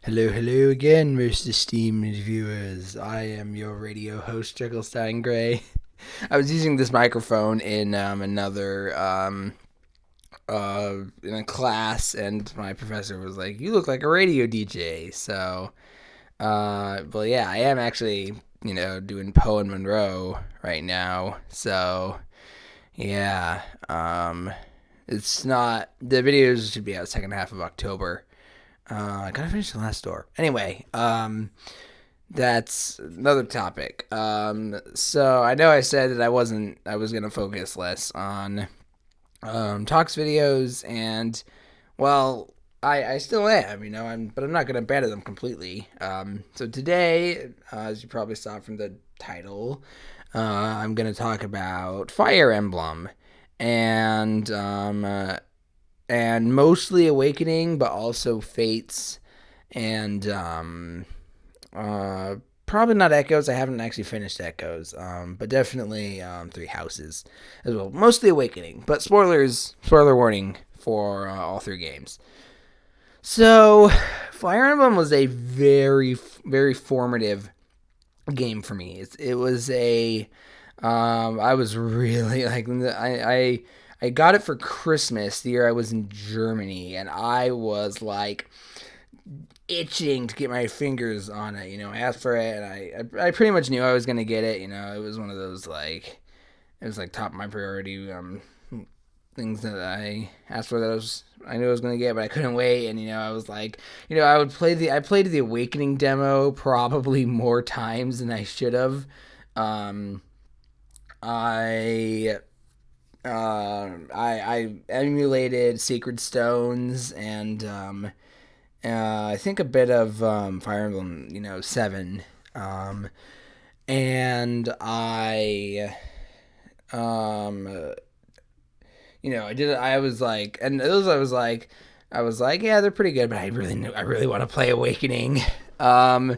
Hello, hello again, most esteemed viewers. I am your radio host, Jekyllstein Gray. I was using this microphone in in a class, and my professor was like, "You look like a radio DJ." But yeah, I am actually, doing Poe and Monroe right now. So yeah, it's not the videos should be out second half of October. I gotta finish the last door. Anyway, that's another topic. So I know I said that I was gonna focus less on talks videos, and well, I still am, but I'm not gonna abandon them completely. So today, as you probably saw from the title, I'm gonna talk about Fire Emblem, and mostly Awakening, but also Fates, and probably not Echoes. I haven't actually finished Echoes, but definitely Three Houses as well. Mostly Awakening, but spoiler warning for all three games. So, Fire Emblem was a very, very formative game for me. It was a I was really like I got it for Christmas the year I was in Germany, and I was like itching to get my fingers on it. I asked for it, and I pretty much knew I was gonna get it. It was one of those it was like top of my priority things that I asked for I knew I was gonna get, but I couldn't wait. And I was like, I played the Awakening demo probably more times than I should have. I I emulated Sacred Stones and I think a bit of Fire Emblem, 7. And I I did. I was like, and those I was like, yeah, they're pretty good, but I really want to play Awakening. And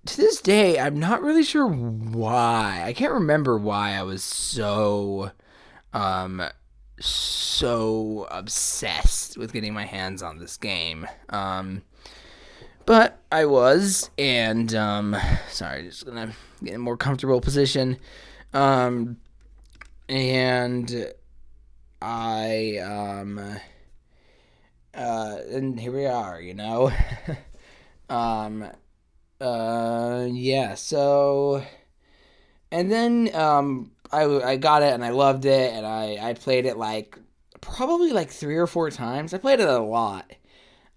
to this day, I'm not really sure why. I can't remember why I was so obsessed with getting my hands on this game. But I was, and sorry, just gonna get in a more comfortable position. And I and here we are, um yeah, so and then I got it and I loved it, and I played it like probably like 3 or 4 times. I played it a lot.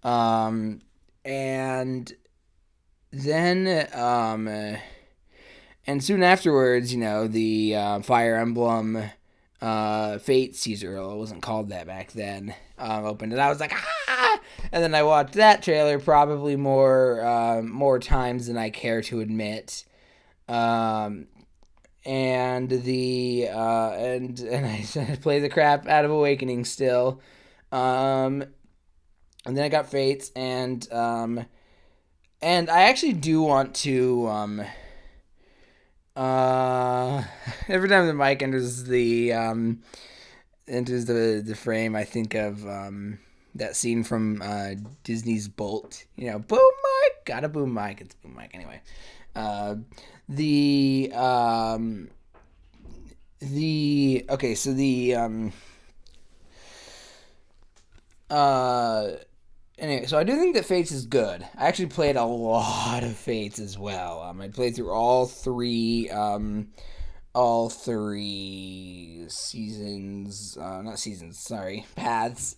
And then and soon afterwards, the Fire Emblem Fate Caesar, it wasn't called that back then, opened, and I was like, ah! And then I watched that trailer probably more times than I care to admit. And I played the crap out of Awakening still. And then I got Fates, and I actually do want to every time the mic enters the frame, I think of that scene from Disney's Bolt. Boom mic, got a boom mic. It's boom mic anyway. Okay, so anyway, so I do think that Fates is good. I actually played a lot of Fates as well. I played through all three seasons, not seasons, sorry, paths.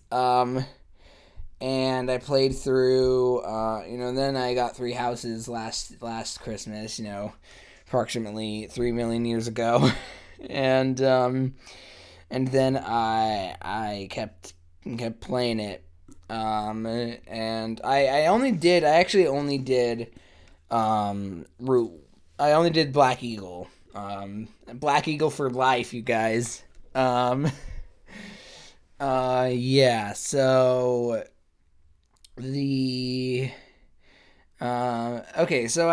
And I played through, then I got Three Houses last Christmas, approximately 3 million years ago, and then I kept playing it. And I actually only did Black Eagle. Black Eagle for life, you guys. Yeah, so okay, so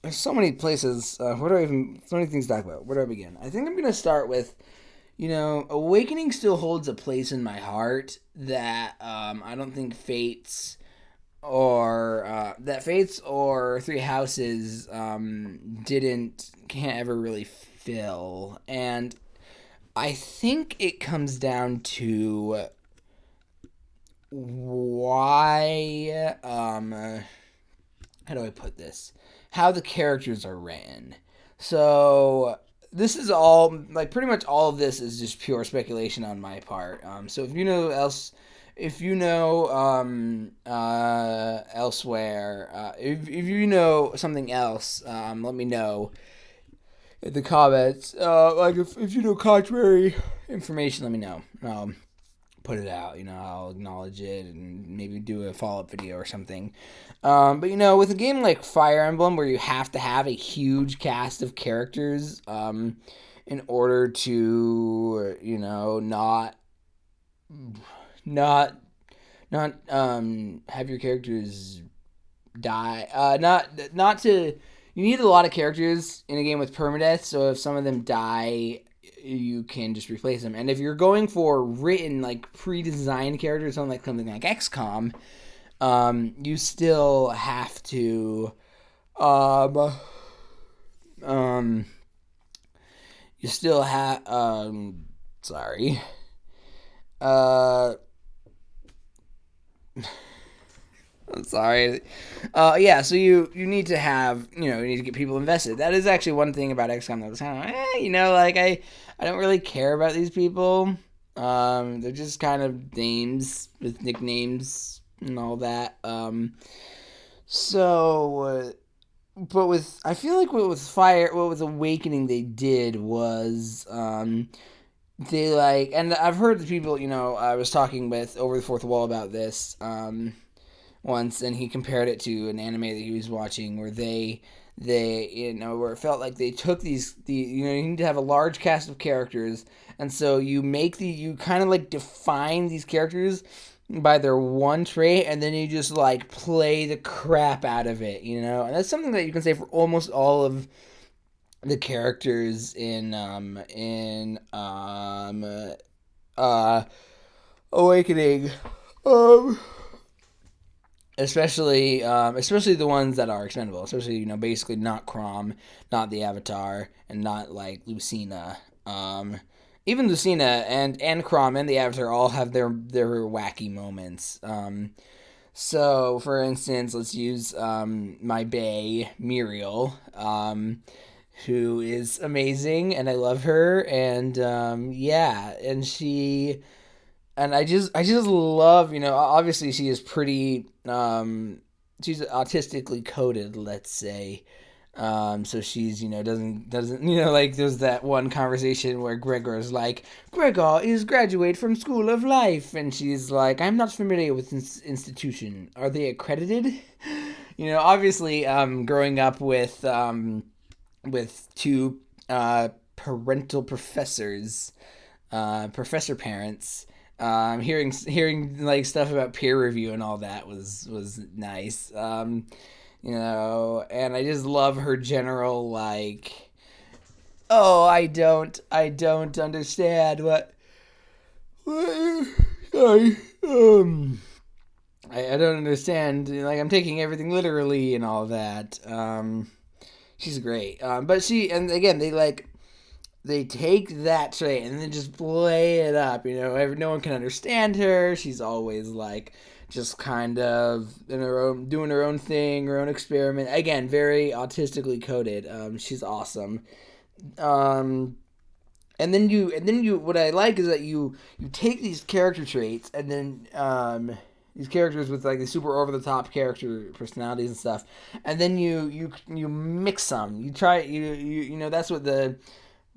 there's so many places, so many things to talk about. Where do I begin? I think I'm gonna start with, Awakening still holds a place in my heart that I don't think Fates or Three Houses can't ever really fill. And I think it comes down to why how do I put this? How the characters are ran. So this is all like pretty much all of this is just pure speculation on my part. So if you know elsewhere, if you know something else, let me know in the comments. Like if you know contrary information, let me know. Put it out. I'll acknowledge it and maybe do a follow-up video or something. But with a game like Fire Emblem, where you have to have a huge cast of characters in order to not have your characters die. Not to. You need a lot of characters in a game with permadeath, so if some of them die, you can just replace them. And if you're going for written, like pre-designed characters, something like XCOM, you still have to, sorry, I'm sorry. Yeah, so you need to have, you need to get people invested. That is actually one thing about XCOM that was kind of, like, I don't really care about these people. They're just kind of names with nicknames and all that. I feel like what with Awakening they did was, and I've heard the people, I was talking with Over the Fourth Wall about this, once, and he compared it to an anime that he was watching where where it felt like they took you need to have a large cast of characters, and so you kind of like define these characters by their one trait, and then you just like play the crap out of it, and that's something that you can say for almost all of the characters in Awakening. Especially the ones that are expendable. Especially, basically not Chrom, not the Avatar, and not like Lucina. Even Lucina and Chrom and the Avatar all have their wacky moments. So, for instance, let's use my bae, Miriel, who is amazing, and I love her, and and she... And I just love, obviously she is pretty, she's autistically coded, let's say. So she's, doesn't, like there's that one conversation where Gregor's like, Gregor is graduate from School of Life. And she's like, I'm not familiar with this institution. Are they accredited? Obviously, growing up with two, parental professors, professor parents, hearing like stuff about peer review and all that was nice. And I just love her general like, oh, I don't understand what sorry, I don't understand, like I'm taking everything literally and all that. She's great. But again, they take that trait and then just play it up. No one can understand her. She's always like just kind of in her own, doing her own thing, her own experiment. Again, very autistically coded. She's awesome. And then what I like is that you take these character traits and then these characters with like the super over the top character personalities and stuff, and then you mix them. You try that's what the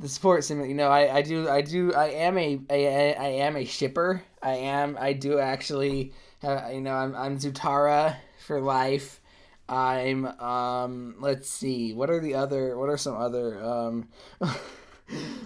support sim, I am a shipper. I do actually I'm Zutara for life. I'm let's see, what are some other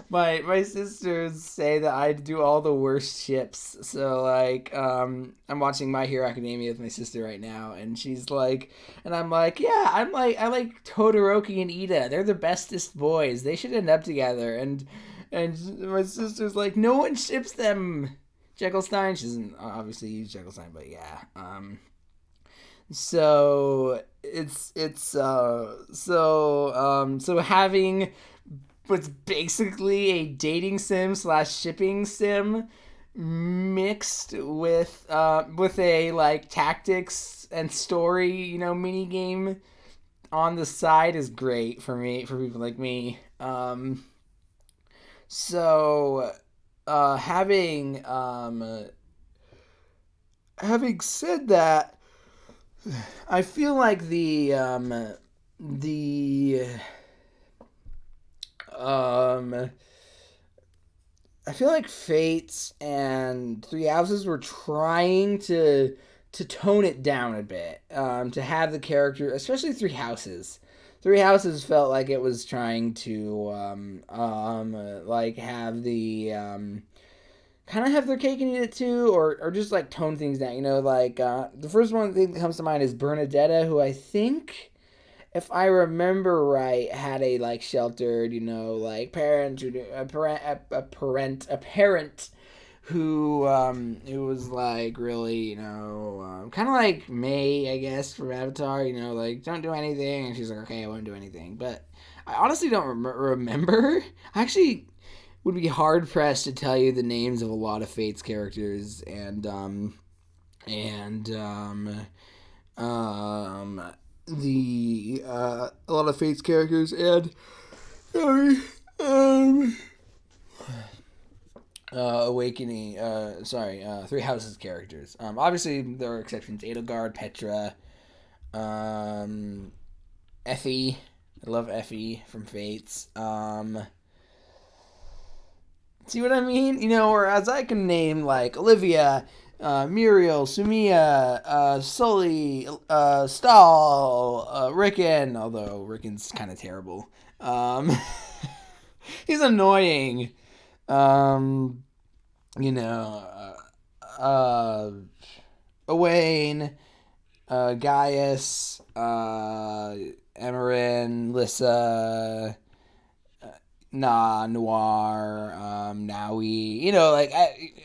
my sisters say that I do all the worst ships. So like I'm watching My Hero Academia with my sister right now, and she's like, and I'm like, yeah, I like Todoroki and Ida. They're the bestest boys. They should end up together. And And my sister's like, no one ships them. Jekyllstein. She doesn't obviously use Jekyllstein, but yeah. So so having what's basically a dating sim slash shipping sim mixed with a like tactics and story, mini game on the side is great for people like me. So having said that, I feel like the I feel like Fates and Three Houses were trying to tone it down a bit, to have the character, especially Three Houses. Three Houses felt like it was trying to like have the kind of have their cake and eat it too, or just like tone things down. Like the first one thing that comes to mind is Bernadetta, who I think, if I remember right, had a like sheltered, like parent, a parent who was like really, kind of like May, I guess, from Avatar, like don't do anything, and she's like, okay, I won't do anything. But I honestly don't remember. I actually would be hard pressed to tell you the names of a lot of Fate's characters, and a lot of Fate's characters, and Awakening, Three Houses characters. Obviously there are exceptions: Edelgard, Petra, Effie. I love Effie from Fates. See what I mean? Whereas I can name like Olivia, Miriel, Sumia, Sully, Stahl, Rickon, although Rickon's kind of terrible. He's annoying. Owain, Gaius, Emerin, Lissa, Noir, Naui, like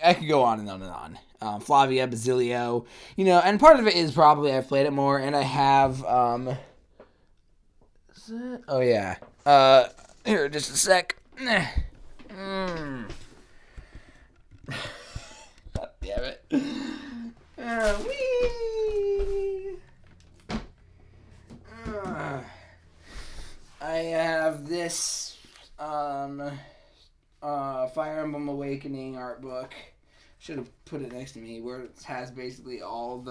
I could go on and on and on. Flavia, Basilio, and part of it is probably I've played it more, and I have, oh yeah, here, just a sec. God damn it. I have this Fire Emblem Awakening art book. Should have put it next to me, where it has basically all of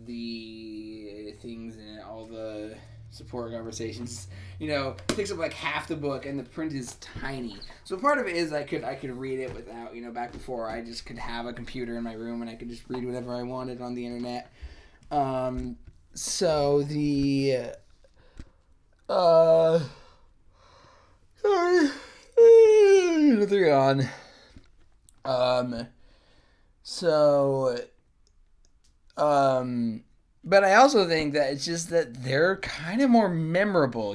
the things in it, all the support conversations. It takes up like half the book, and the print is tiny. So part of it is I could read it without, back before I just could have a computer in my room and I could just read whatever I wanted on the internet. So the sorry, they're on. But I also think that it's just that they're kind of more memorable,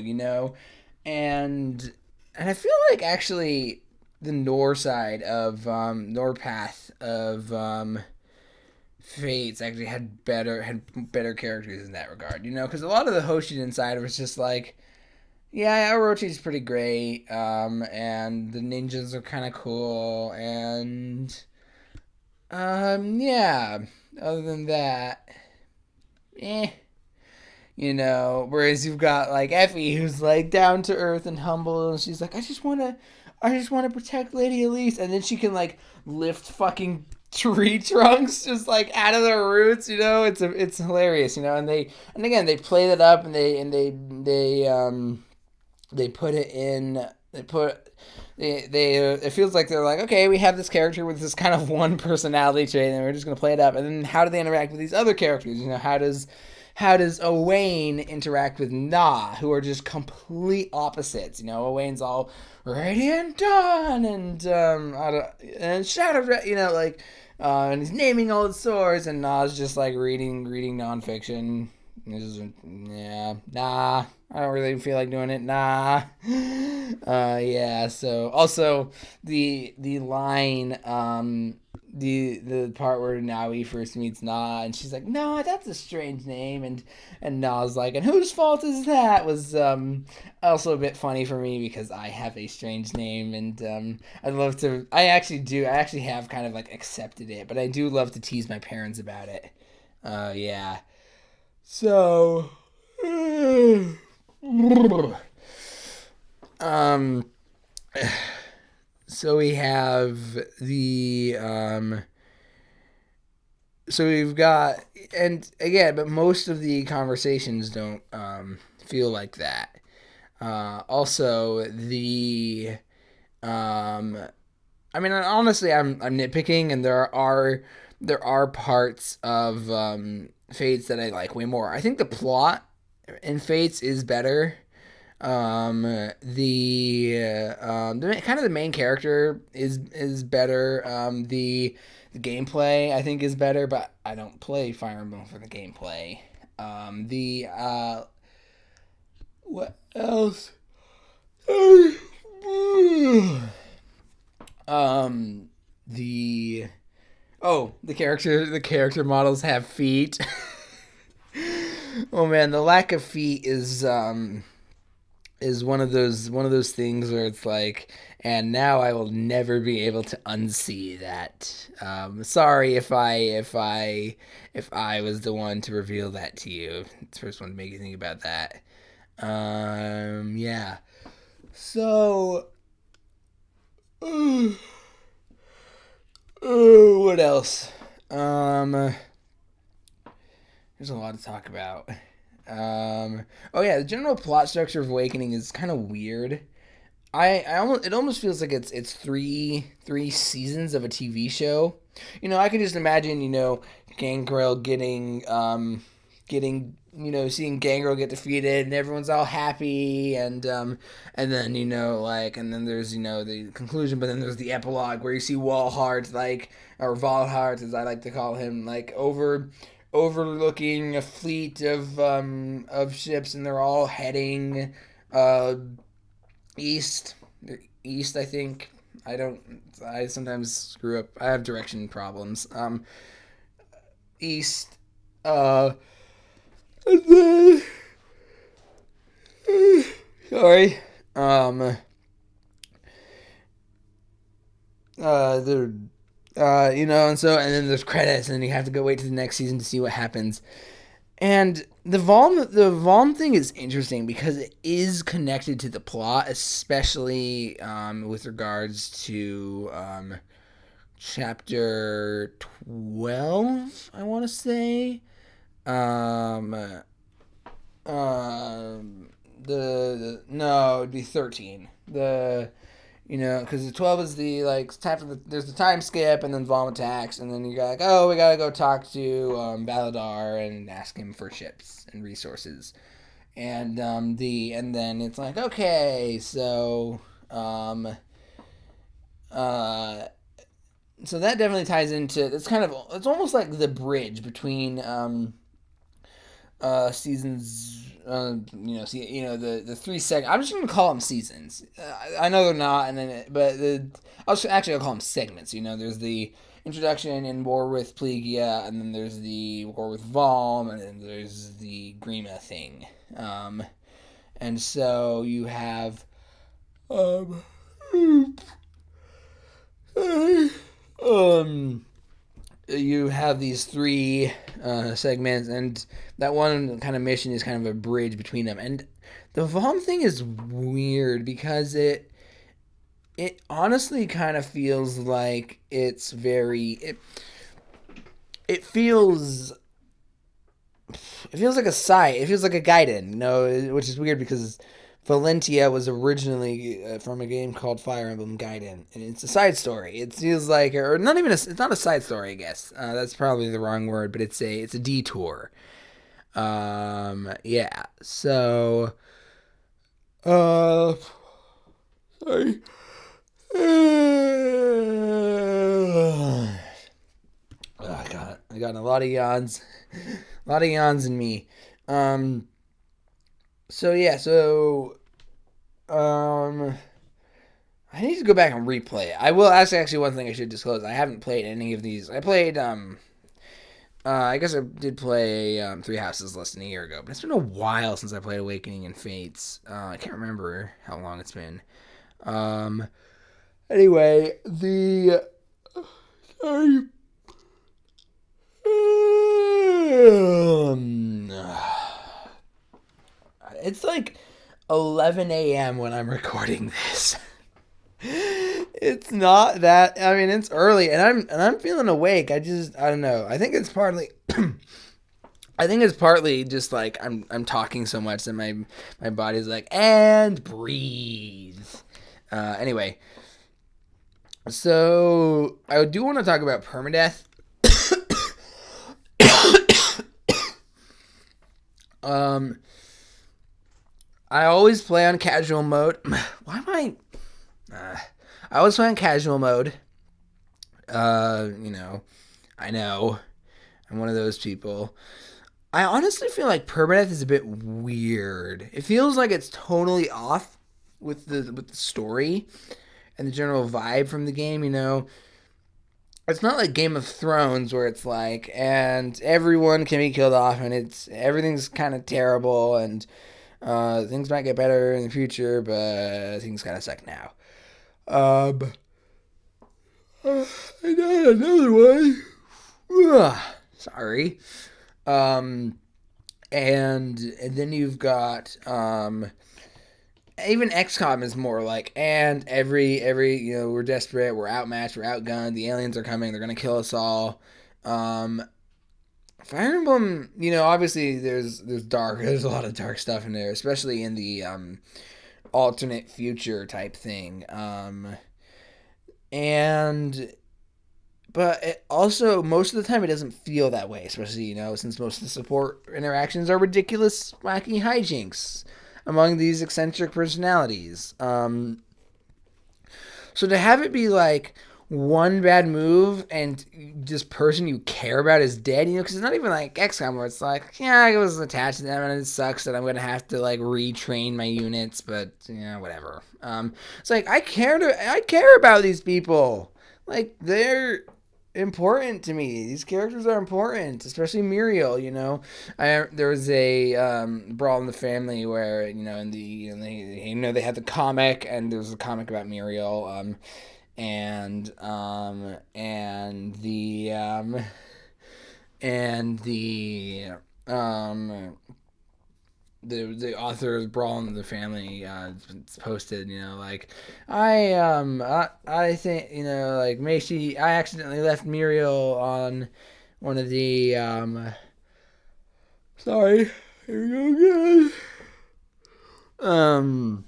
and I feel like actually the Nor side of Norpath of Fates actually had better characters in that regard, because a lot of the Hoshiden side was just like, yeah, Orochi's pretty great, and the ninjas are kind of cool, and yeah, other than that, whereas you've got like Effie, who's like down to earth and humble, and she's like, I just want to protect Lady Elise, and then she can like lift fucking tree trunks just like out of their roots, it's hilarious, and again they play that up, and they put it in, it feels like they're like, okay, we have this character with this kind of one personality trait, and we're just going to play it up. And then how do they interact with these other characters? How does Owain interact with Na, who are just complete opposites? Owain's all radiant dawn and shadow, and he's naming all the swords, and Na's just like reading nonfiction, Yeah, nah. I don't really feel like doing it. Nah. Yeah. So also the line, the part where Naui first meets Na, and she's like, "Nah, that's a strange name," and Na's like, "And whose fault is that?" Was also a bit funny for me because I have a strange name, and I'd love to. I actually do. I actually have kind of like accepted it, but I do love to tease my parents about it. Yeah. So, um, so we have the so we've got, and again, but most of the conversations don't feel like that. Also, the um, I mean, honestly, I'm nitpicking, and there are parts of Fates that I like way more. I think the plot in Fates is better. The kind of the main character is better. The gameplay I think is better, but I don't play Fire Emblem for the gameplay. The What else? The the character models have feet. Oh man, the lack of feet is one of those things where it's like, and now I will never be able to unsee that. Sorry if I was the one to reveal that to you. It's the first one to make you think about that. Yeah. So, what else? There's a lot to talk about. Oh yeah, the general plot structure of Awakening is kind of weird. It almost feels like it's three seasons of a TV show. I can just imagine, Gangrel seeing Gangrel get defeated, and everyone's all happy, and then and then there's the conclusion, but then there's the epilogue where you see Walhart, or Valhart as I like to call him, overlooking a fleet of ships, and they're all heading east. East, I think. I sometimes screw up. I have direction problems. East. And then, sorry. The and then there's credits, and then you have to go wait to the next season to see what happens. And the Vom thing is interesting because it is connected to the plot, especially with regards to chapter 12, I want to say. Um, no, it'd be 13. Because the 12 is the there's the time skip, and then Vom attacks, and then you got we gotta go talk to Baladar and ask him for ships and resources, and and then it's like, okay, uh so that definitely ties into, it's almost like the bridge between seasons. The 3 I'm just gonna call them seasons. I know they're not, I'll call them segments. There's the introduction in War with Plegia, and then there's the War with Valm, and then there's the Grima thing. And so you have you have these three segments, and that one kind of mission is kind of a bridge between them. And the Vom thing is weird because it honestly kind of feels like it feels like a side. It feels like a Gaiden, which is weird because Valentia was originally from a game called Fire Emblem Gaiden, and it's a side story. It feels like, or not even it's not a side story, I guess. That's probably the wrong word, but it's a detour. Yeah. So, sorry. I got a lot of yawns, in me. So yeah, um, I need to go back and replay it. I will. That's actually one thing I should disclose. I haven't played any of these. I played I guess I did play Three Houses less than a year ago, but it's been a while since I played Awakening and Fates. I can't remember how long it's been. Um, anyway, the sorry. It's like 11 a.m. when I'm recording this. It's not that. I mean, it's early, and I'm feeling awake. I don't know. I think it's partly. I think it's partly just like I'm talking so much that my body's like, and breathe. Anyway, so I do want to talk about permadeath. I always play on casual mode. Why am I? I always play on casual mode. I know. I'm one of those people. I honestly feel like permadeath is a bit weird. It feels like it's totally off with the story and the general vibe from the game, It's not like Game of Thrones where it's like, and everyone can be killed off and everything's kind of terrible and things might get better in the future, but things kind of suck now. I got another one. Sorry. And then you've got even XCOM is more like, and every we're desperate, we're outmatched, we're outgunned, the aliens are coming, they're gonna kill us all. Fire Emblem, obviously there's a lot of dark stuff in there, especially in the alternate future type thing. But also, most of the time, it doesn't feel that way, especially, since most of the support interactions are ridiculous, wacky hijinks among these eccentric personalities. So to have it be like one bad move and this person you care about is dead, because it's not even like XCOM where it's like, yeah, I was attached to them and it sucks that I'm going to have to like retrain my units, but whatever. It's like, I care about these people. Like, they're important to me. These characters are important, especially Miriel. There was a Brawl in the Family where they had the comic, and there was a comic about Miriel, and the author of Brawl in the Family posted, like, I think, like, Macy, I accidentally left Muriel on one of the sorry, here we go again.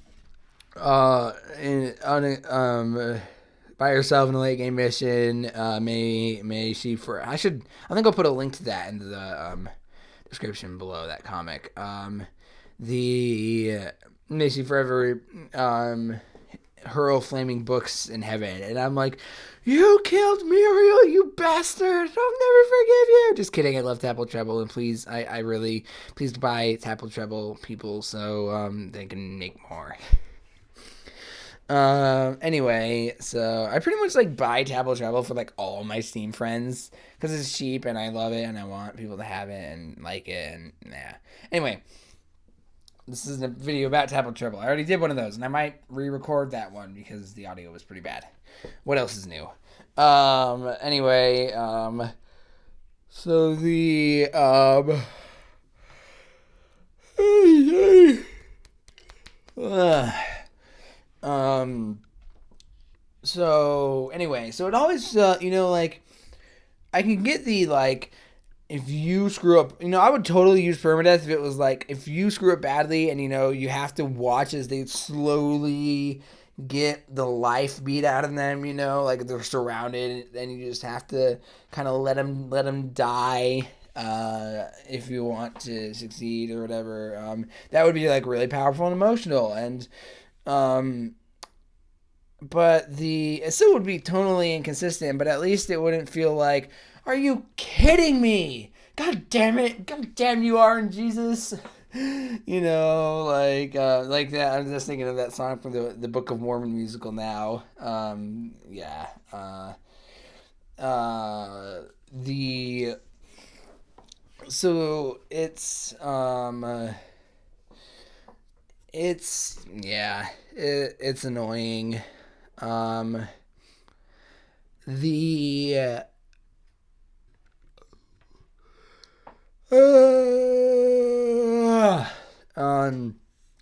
By herself in a late game mission. May she for I think I'll put a link to that in the description below that comic. May she forever hurl flaming books in heaven, and I'm like, you killed Muriel, you bastard! I'll never forgive you. Just kidding. I love Tapple Treble, and please buy Tapple Treble, people, so they can make more. Anyway, so I pretty much like buy Tapple Treble for like all my Steam friends because it's cheap and I love it and I want people to have it and like it and yeah. Anyway, this is a video about Tapple Treble. I already did one of those and I might re-record that one because the audio was pretty bad. What else is new? Anyway, so the so it always, like, I can get the, like, if you screw up, I would totally use permadeath if it was, like, if you screw up badly and, you have to watch as they slowly get the life beat out of them, like, they're surrounded, and you just have to kind of let them die, if you want to succeed or whatever. That would be, like, really powerful and emotional, and, but it still would be tonally inconsistent, but at least it wouldn't feel like, are you kidding me? God damn it! God damn you, RNGesus! Like that. I'm just thinking of that song from the Book of Mormon musical now. Yeah. The so it's annoying. Um, the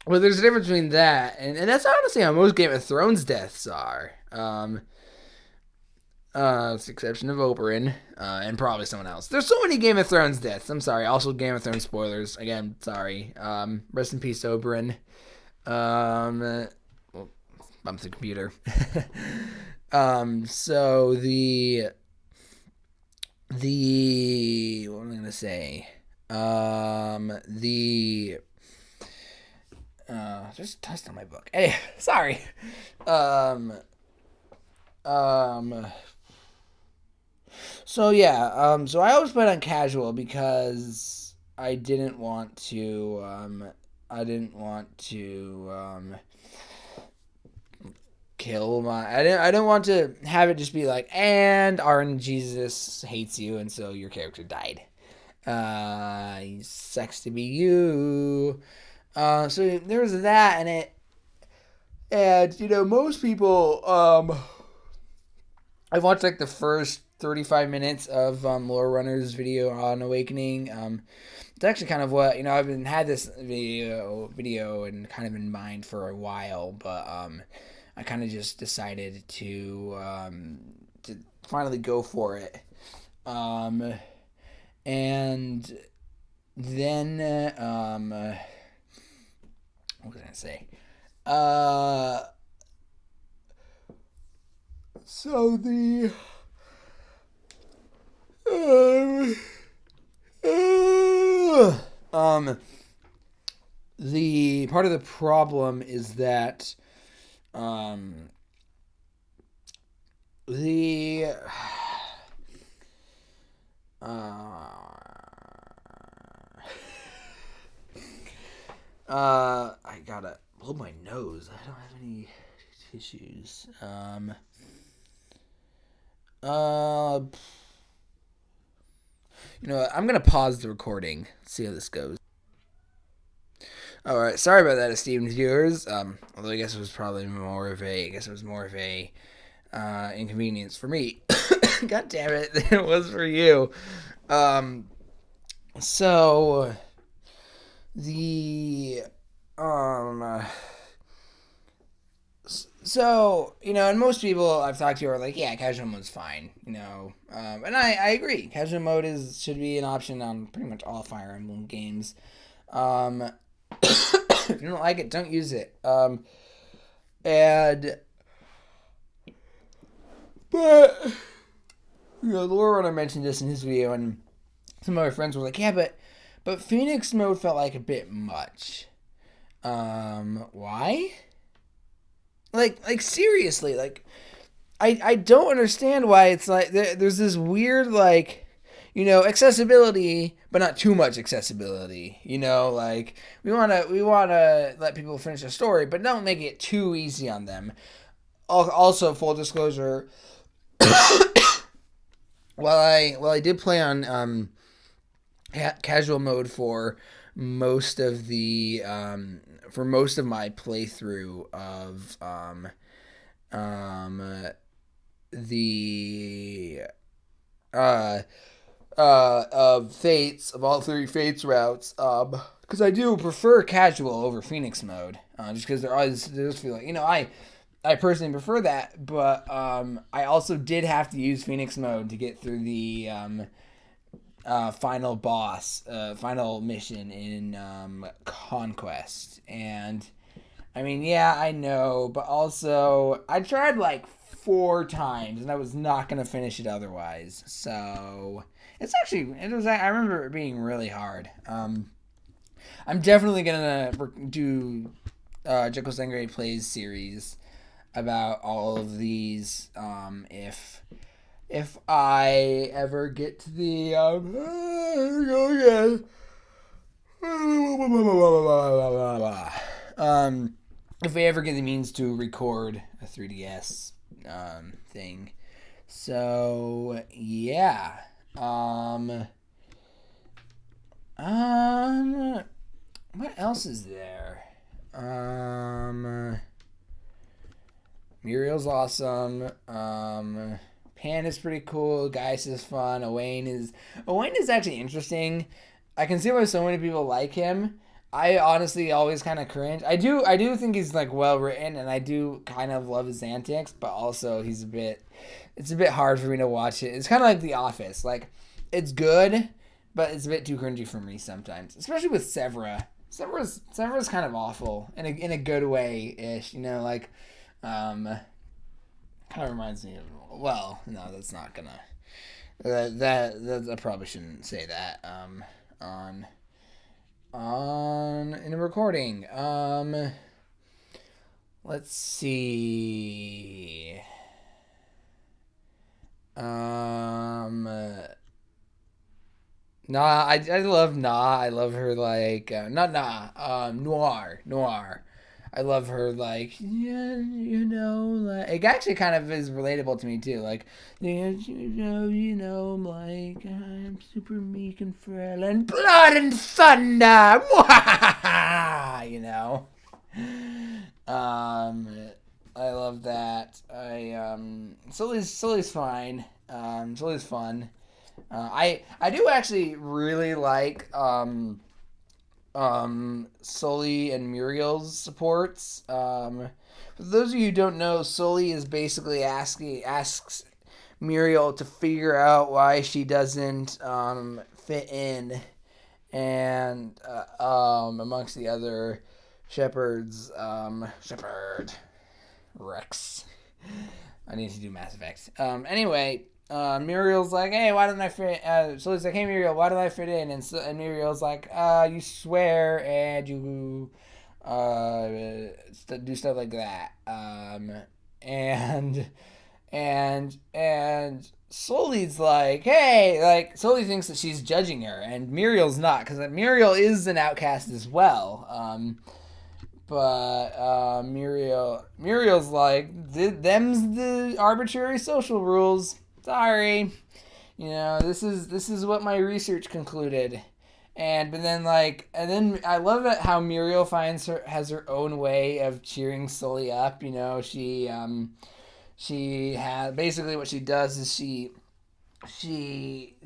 well, there's a difference between that and that's honestly how most Game of Thrones deaths are. With the exception of Oberyn, and probably someone else. There's so many Game of Thrones deaths. I'm sorry. Also, Game of Thrones spoilers. Again, sorry. Rest in peace, Oberyn. Well, bump the computer. So what am I gonna say? Just touched on my book. Hey, sorry. So yeah, so I always played on casual because I didn't want to kill my. I didn't want to have it just be like, and RNGesus hates you, and so your character died. He sucks to be you. So there was that, and most people. I've watched like the first 35 minutes of Lore Runner's video on Awakening. It's actually kind of what I've been had this video and kind of in mind for a while, but I kind of just decided to finally go for it. And then what was I gonna say? So the part of the problem is that the I gotta blow my nose. I don't have any tissues. I'm gonna pause the recording. See how this goes. All right, sorry about that, esteemed viewers. Although I guess it was probably more of a inconvenience for me. God damn it, it was for you. So the and most people I've talked to are like, yeah, casual mode's fine, and I agree. Casual mode should be an option on pretty much all Fire Emblem games. If you don't like it, don't use it. But the lore runner mentioned this in his video, and some of my friends were like, yeah, but Phoenix mode felt like a bit much. Why? Like seriously, like I don't understand why it's like there's this weird accessibility, but not too much accessibility. Like we wanna let people finish a story, but don't make it too easy on them. Also, full disclosure, while I did play on casual mode for most of my playthrough of the of Fates, of all three Fates routes, because I do prefer casual over Phoenix mode, just because they just feel like I personally prefer that, but I also did have to use Phoenix mode to get through the final final mission in Conquest. And I mean, yeah, I know, but also I tried like 4 times and I was not going to finish it otherwise. So I remember it being really hard. I'm definitely going to do Jekyllstein Gray Plays series about all of these, if if I ever get to the here we go again. If we ever get the means to record a 3DS thing. So yeah. What else is there? Muriel's awesome. Pan is pretty cool. Geist is fun. Owain is actually interesting. I can see why so many people like him. I honestly always kind of cringe. I do think he's like well written, and I do kind of love his antics, but also it's a bit hard for me to watch it. It's kind of like The Office. Like, it's good, but it's a bit too cringy for me sometimes, especially with Severa. Severa's kind of awful in a good way ish, like kind of reminds me of, well, no, that's not gonna that I probably shouldn't say that on in a recording. Let's see. Nah, I love Nah. I love her like not Nah. Noir. I love her like yeah, like it actually kind of is relatable to me too. Like like I'm super meek and frail and blood and thunder. I love that. Sully's fine. Sully's fun. I do actually really like Sully and Muriel's supports. For those of you who don't know, Sully is basically asks Miriel to figure out why she doesn't fit in, and amongst the other shepherds, Shepherd Rex. I need to do Mass Effect. Anyway. Muriel's like, hey, why don't I fit? Sully's like, hey, Miriel, why don't I fit in? And Muriel's like, you swear and you do stuff like that. And Sully's like, hey, like Sully thinks that she's judging her, and Muriel's not, because Muriel is an outcast as well. But Muriel's like, them's the arbitrary social rules. Sorry, this is what my research concluded, and then I love it how Muriel has her own way of cheering Sully up. She has basically what she does is she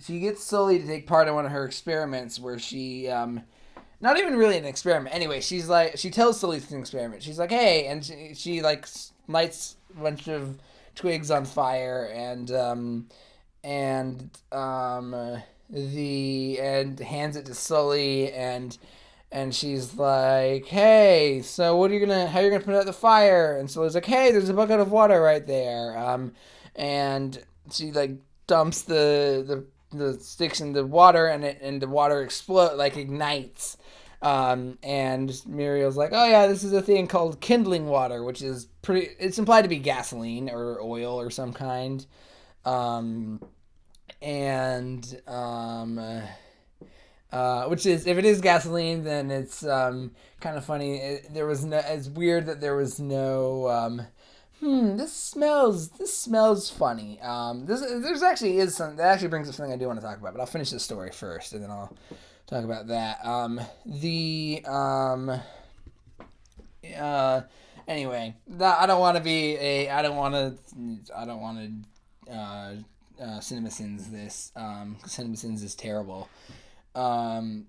gets Sully to take part in one of her experiments where she not even really an experiment. Anyway, she tells Sully it's an experiment. She's like, hey, and she like lights a bunch of twigs on fire and hands it to Sully and she's like, hey, so how are you gonna put out the fire? And Sully's like, hey, there's a bucket of water right there. And she like dumps the sticks in the water and the water ignites. And Muriel's like, oh yeah, this is a thing called kindling water, which is it's implied to be gasoline or oil or some kind. Which is, if it is gasoline, then it's kind of funny. It's weird that there was no this smells funny. There's actually is some that actually brings up something I do want to talk about, but I'll finish this story first and then I'll talk about that. Anyway, I don't want to CinemaSins this. CinemaSins is terrible. And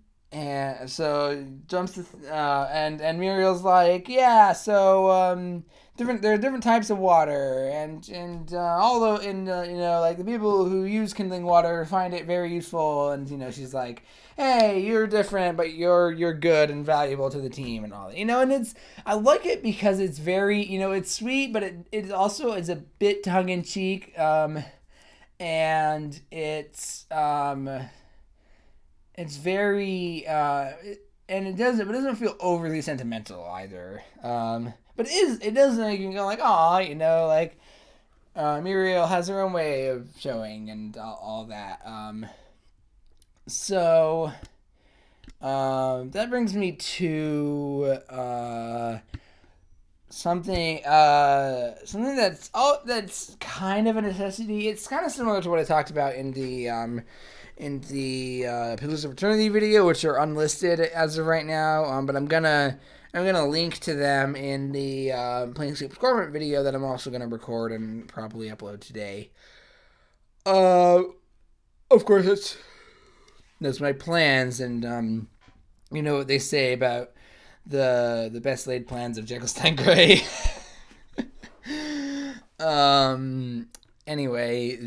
so jumps to and Muriel's like, yeah, so there are different types of water, and although like the people who use kindling water find it very useful, and she's like, hey, you're different, but you're good and valuable to the team and all that, and I like it because it's very, it's sweet, but it also is a bit tongue in cheek, and it's very and it doesn't feel overly sentimental either. But it does make you go like, aw, like Miriel has her own way of showing and all that. So that brings me to something that's kind of a necessity. It's kind of similar to what I talked about in the Pillars of Eternity video, which are unlisted as of right now. But I'm gonna link to them in the Planescape Scorpion video that I'm also gonna record and probably upload today. Of course, that's my plans, and you know what they say about the best laid plans of Jekyllstein Gray. Anyway,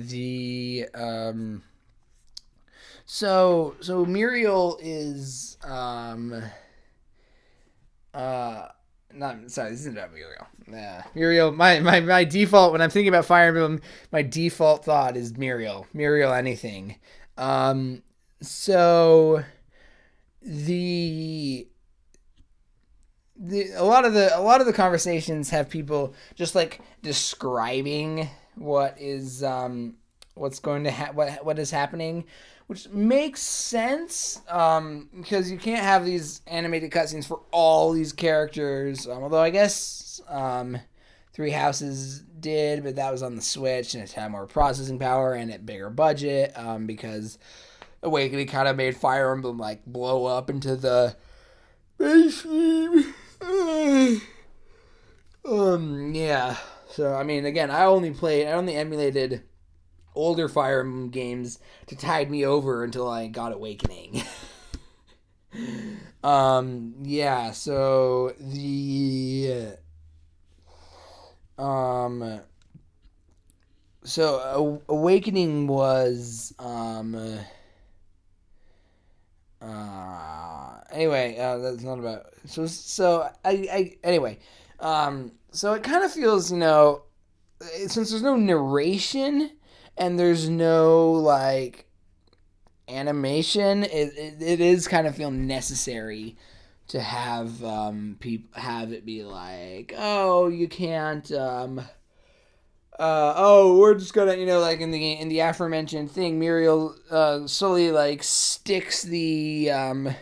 so Miriel is not sorry, this isn't about Miriel. Miriel, my default when I'm thinking about Fire Emblem, my default thought is Miriel anything. So a lot of the conversations have people just like describing what is what's going to what is happening, which makes sense because you can't have these animated cutscenes for all these characters. Although I guess Three Houses did, but that was on the Switch and it had more processing power and a bigger budget because Awakening kind of made Fire Emblem like blow up into the mainstream. Yeah. So I mean, again, I only emulated older Fire Emblem games to tide me over until I got Awakening. Yeah. So Awakening was anyway, that's not about so anyway, so it kind of feels, you know, since there's no narration and there's no like animation, it is kind of feel necessary to have people have it be like, oh, you can't we're just gonna, you know, like in the aforementioned thing, Miriel slowly like sticks the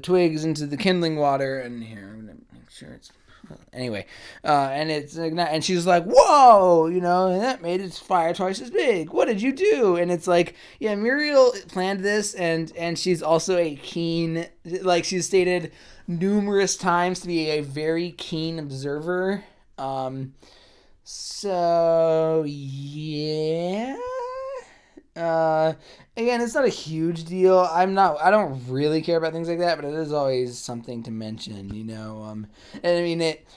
twigs into the kindling water, and here I'm gonna make sure it's anyway, and it's and she's like, whoa, you know, that made its fire twice as big. What did you do? And it's like, yeah, Miriel planned this, and she's also a keen, like she's stated numerous times to be a very keen observer. So yeah. Again, it's not a huge deal. I don't really care about things like that, but it is always something to mention, you know. And I mean it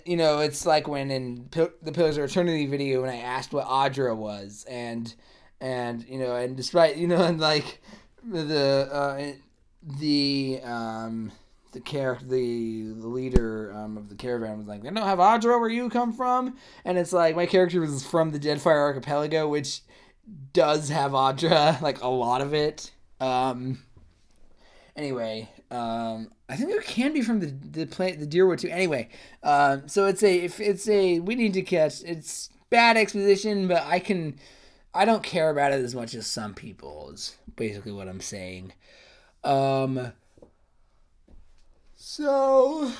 you know, it's like when in the Pillars of Eternity video when I asked what Audra was, and you know, and despite, you know, and like the character, the leader of the caravan was like, they don't have Audra where you come from, and it's like my character was from the Deadfire Archipelago, which does have Audra, like a lot of it. Anyway, I think it can be from the Deerwood too. Anyway, so it's a we need to catch. It's bad exposition, but I don't care about it as much as some people. Is basically what I'm saying. So,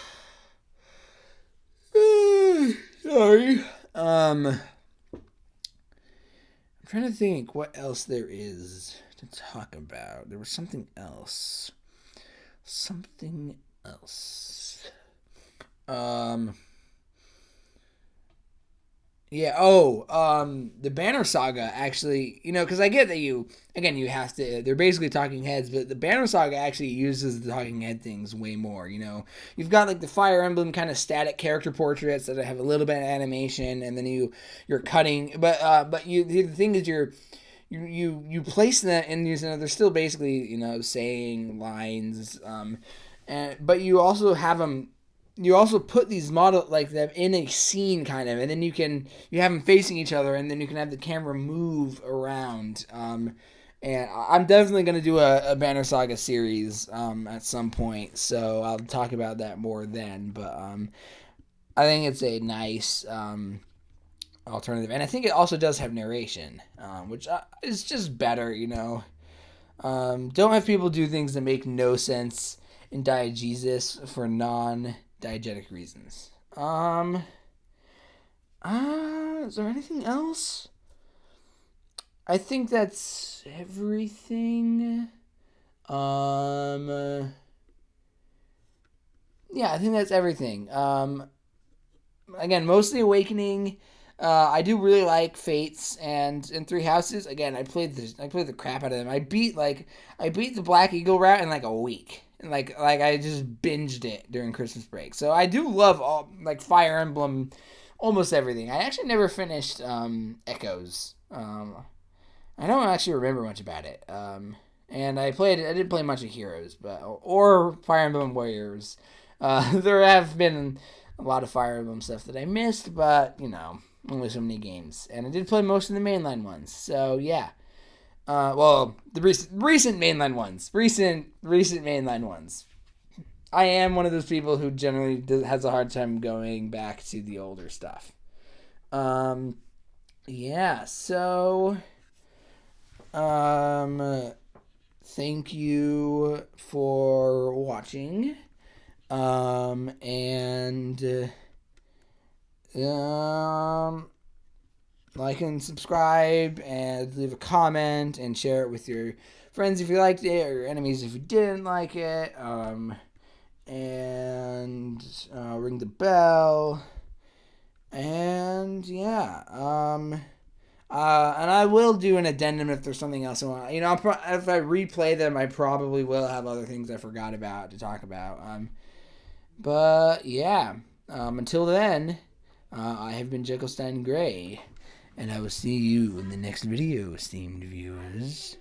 sorry. I'm trying to think what else there is to talk about. There was something else. Yeah. The Banner Saga actually, you know, because I get that you have to. They're basically talking heads, but the Banner Saga actually uses the talking head things way more. You know, you've got like the Fire Emblem kind of static character portraits that have a little bit of animation, and then you're cutting. But the thing is you place that, and they're still basically, you know, saying lines. But you also have them. You also put these model like them in a scene kind of, and then you have them facing each other, and then you can have the camera move around. And I'm definitely going to do a Banner Saga series at some point, so I'll talk about that more then. But I think it's a nice alternative, and I think it also does have narration, which is just better. Don't have people do things that make no sense in diegesis for non-diegetic reasons. Is there anything else? I think that's everything. Yeah, I think that's everything. Again, mostly Awakening. I do really like Fates and Three Houses. Again, I played the crap out of them. I beat the Black Eagle route in like a week. And like I just binged it during Christmas break. So I do love all like Fire Emblem, almost everything. I actually never finished Echoes. I don't actually remember much about it. And I didn't play much of Heroes, or Fire Emblem Warriors. There have been a lot of Fire Emblem stuff that I missed, but only so many games. And I did play most of the mainline ones, so yeah. Well, the recent mainline ones, recent mainline ones. I am one of those people who generally has a hard time going back to the older stuff. Yeah. So, thank you for watching. And like and subscribe and leave a comment and share it with your friends if you liked it, or your enemies if you didn't like it. And ring the bell. And yeah. And I will do an addendum if there's something else I want. If I replay them, I probably will have other things I forgot about to talk about. But yeah, until then, I have been Jekyllstein Gray, and I will see you in the next video, esteemed viewers.